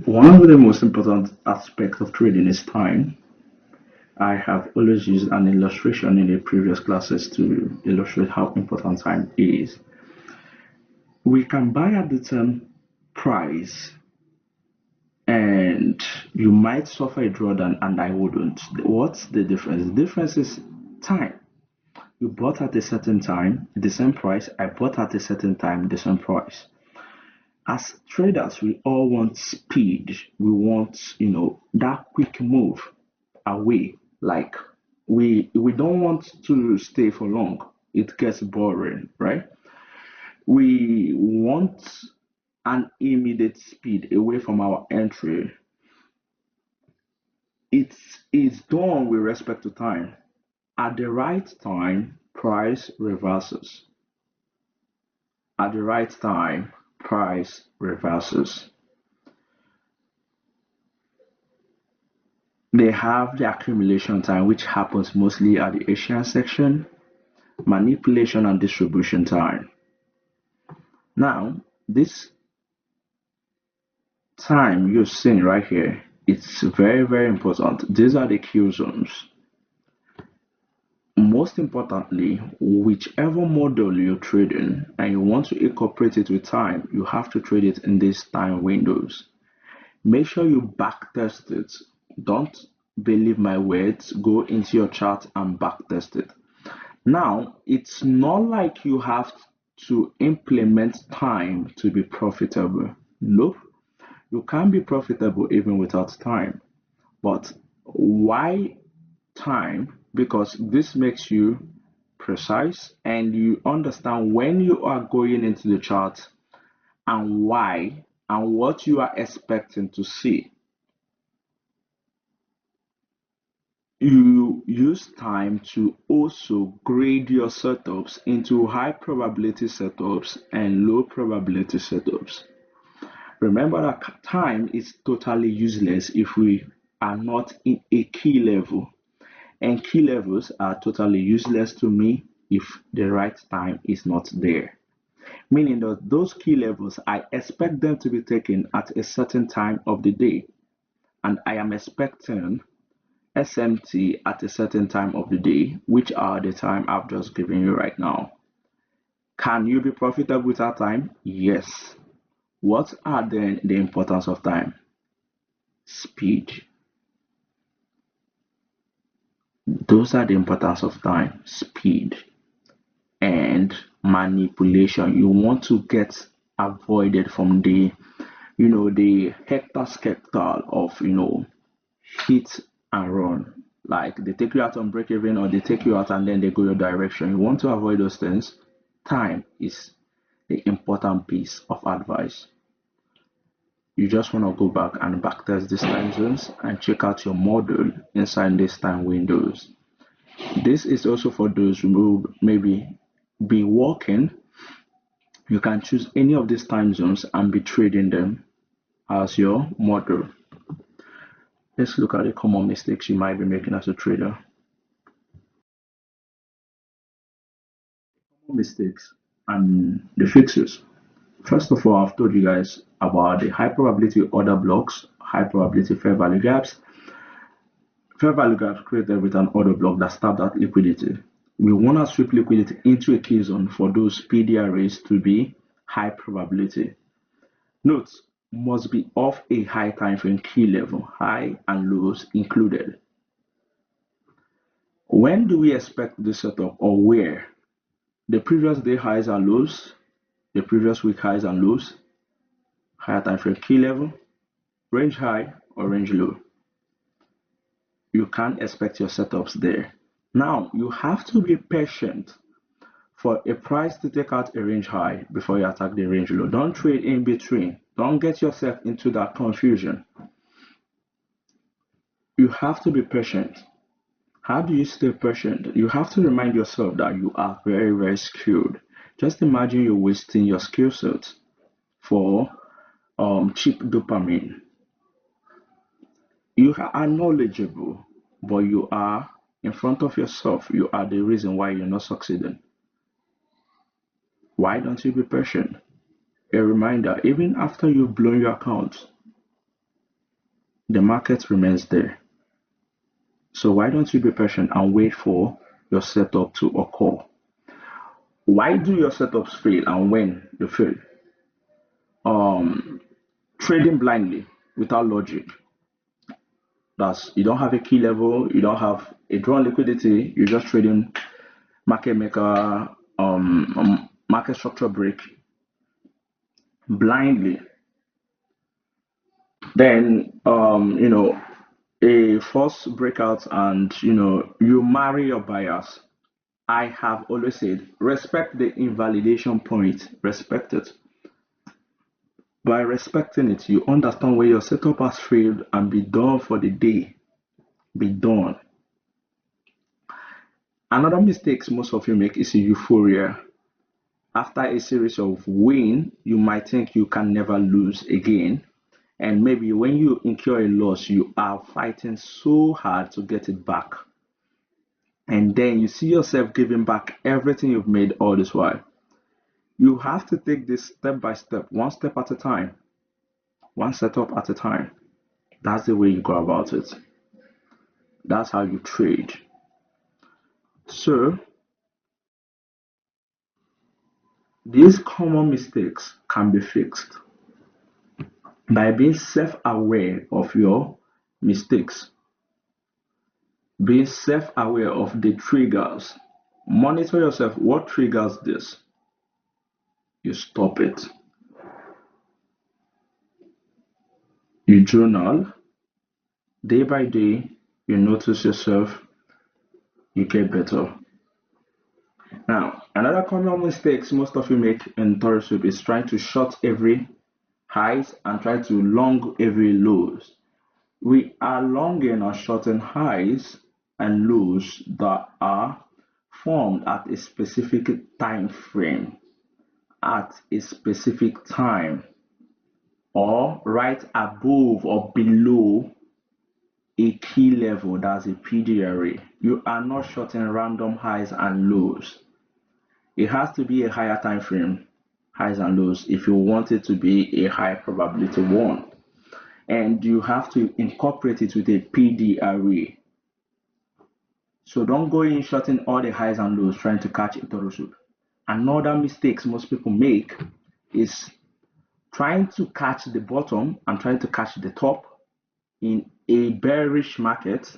One of the most important aspects of trading is time. I have always used an illustration in the previous classes to illustrate how important time is. We can buy at the same price, and you might suffer a drawdown, and I wouldn't. What's the difference? The difference is time. You bought at a certain time, the same price. I bought at a certain time, the same price. As traders, we all want speed. We want, that quick move away. Like we don't want to stay for long. It gets boring, right? We want an immediate speed away from our entry. It is done with respect to time. At the right time, price reverses. At the right time, price reverses. They have the accumulation time, which happens mostly at the Asian section, manipulation and distribution time. Now, this time you're seeing right here, it's very, very important. These are the Q zones. Most importantly, whichever model you're trading and you want to incorporate it with time, you have to trade it in these time windows. Make sure you backtest it. Don't believe my words. Go into your chart and backtest it. Now, it's not like you have to implement time to be profitable. Nope. You can be profitable even without time. But why time? Because this makes you precise and you understand when you are going into the chart and why and what you are expecting to see. You use time to also grade your setups into high probability setups and low probability setups. Remember that time is totally useless if we are not in a key level, and key levels are totally useless to me if the right time is not there. Meaning that those key levels, I expect them to be taken at a certain time of the day, and I am expecting SMT at a certain time of the day, which are the time I've just given you right now. Can you be profitable without time? Yes. What are then the importance of time? Speed. Those are the importance of time, speed, and manipulation. You want to get avoided from the hector scepter of, hit and run. Like they take you out on break even or they take you out and then they go your direction. You want to avoid those things. Time is the important piece of advice. You just want to go back and backtest these time zones and check out your model inside these time windows. This is also for those who will maybe be working. You can choose any of these time zones and be trading them as your model. Let's look at the common mistakes you might be making as a trader. Common mistakes and the fixes. First of all, I've told you guys about the high probability order blocks, high probability fair value gaps. Fair value gaps created with an order block that stopped at liquidity. We want to sweep liquidity into a key zone for those PDRAs to be high probability. Note, must be off a high time frame key level, high and lows included. When do we expect this setup or where? The previous day highs and lows, the previous week highs and lows, higher time frame key level, range high or range low. You can't expect your setups there. Now, you have to be patient for a price to take out a range high before you attack the range low. Don't trade in between. Don't get yourself into that confusion. You have to be patient. How do you stay patient? You have to remind yourself that you are very, very skilled. Just imagine you're wasting your skill set for cheap dopamine. You are knowledgeable, but you are in front of yourself. You are the reason why you're not succeeding. Why don't you be patient? A reminder, even after you've blown your account, the market remains there. So why don't you be patient and wait for your setup to occur? Why do your setups fail and when they fail? Um, Trading blindly without logic. That's you don't have a key level, you don't have a drawn liquidity, you're just trading market maker, market structure break blindly. Then a false breakout and you marry your bias. I have always said respect the invalidation point, respect it. By respecting it, you understand where your setup has failed and be done for the day. Be done. Another mistakes most of you make is euphoria. After a series of win, you might think you can never lose again. And maybe when you incur a loss, you are fighting so hard to get it back. And then you see yourself giving back everything you've made all this while. You have to take this step by step, one step at a time, one setup at a time. That's the way you go about it. That's how you trade. So, these common mistakes can be fixed by being self aware of your mistakes, being self aware of the triggers. Monitor yourself. What triggers this? You stop it. You journal day by day. You notice yourself. You get better. Now, another common mistakes most of you make in Torah soup is trying to short every highs and try to long every lows. We are longing or shorten highs and lows that are formed at a specific time frame, at a specific time, or right above or below a key level, that's a PDRA. You are not shorting random highs and lows. It has to be a higher time frame, highs and lows, if you want it to be a high probability one. And you have to incorporate it with a PD array. So don't go in shorting all the highs and lows trying to catch a Toro soup. Another mistakes most people make is trying to catch the bottom and trying to catch the top in a bearish market.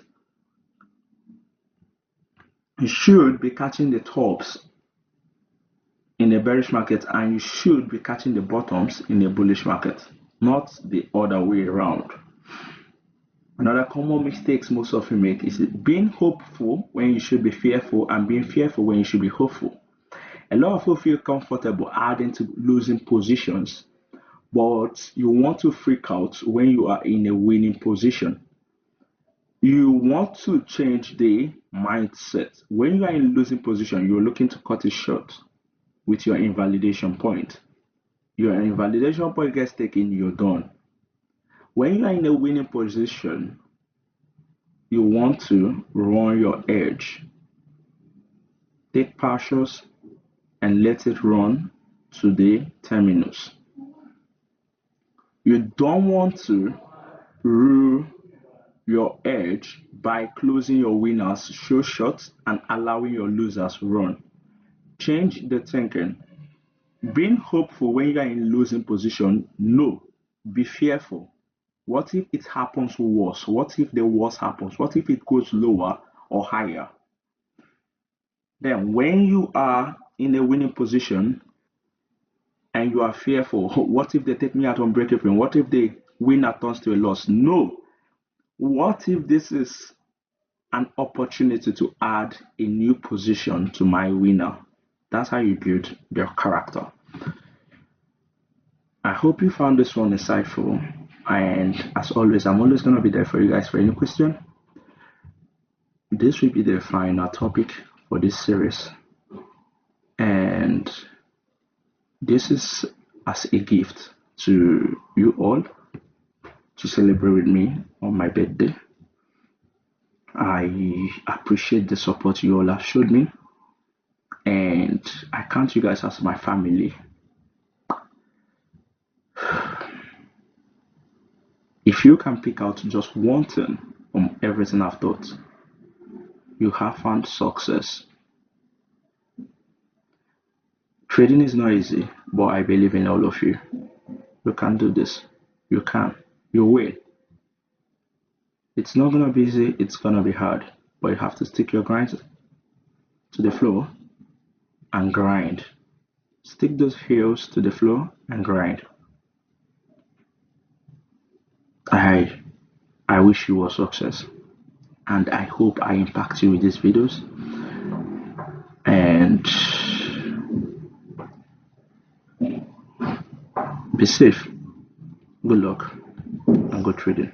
You should be catching the tops in a bearish market and you should be catching the bottoms in a bullish market, not the other way around. Another common mistakes most of you make is being hopeful when you should be fearful and being fearful when you should be hopeful. A lot of you feel comfortable adding to losing positions, but you want to freak out when you are in a winning position. You want to change the mindset. When you are in losing position, you're looking to cut it short with your invalidation point. Your invalidation point gets taken, you're done. When you are in a winning position, you want to run your edge. Take partials and let it run to the terminus. You don't want to rule your edge by closing your winners show short and allowing your losers run. Change the thinking. Being hopeful when you are in losing position, no. Be fearful. What if it happens worse? What if the worst happens? What if it goes lower or higher? Then when you are in a winning position and you are fearful, what if they take me out on break even? What if the winner turns to a loss? No. What if this is an opportunity to add a new position to my winner? That's how you build your character. I hope you found this one insightful. And as always, I'm always going to be there for you guys for any question. This will be the final topic for this series. And this is as a gift to you all to celebrate with me on my birthday. I appreciate the support you all have showed me. And I count you guys as my family. If you can pick out just one thing from everything I've taught, you have found success. Trading is not easy, but I believe in all of you. You can do this. You can. You will. It's not gonna be easy, it's gonna be hard, but you have to stick your grind to the floor and grind. Stick those heels to the floor and grind. I I wish you all success, and I hope I impact you with these videos. And be safe. Good luck and good trading.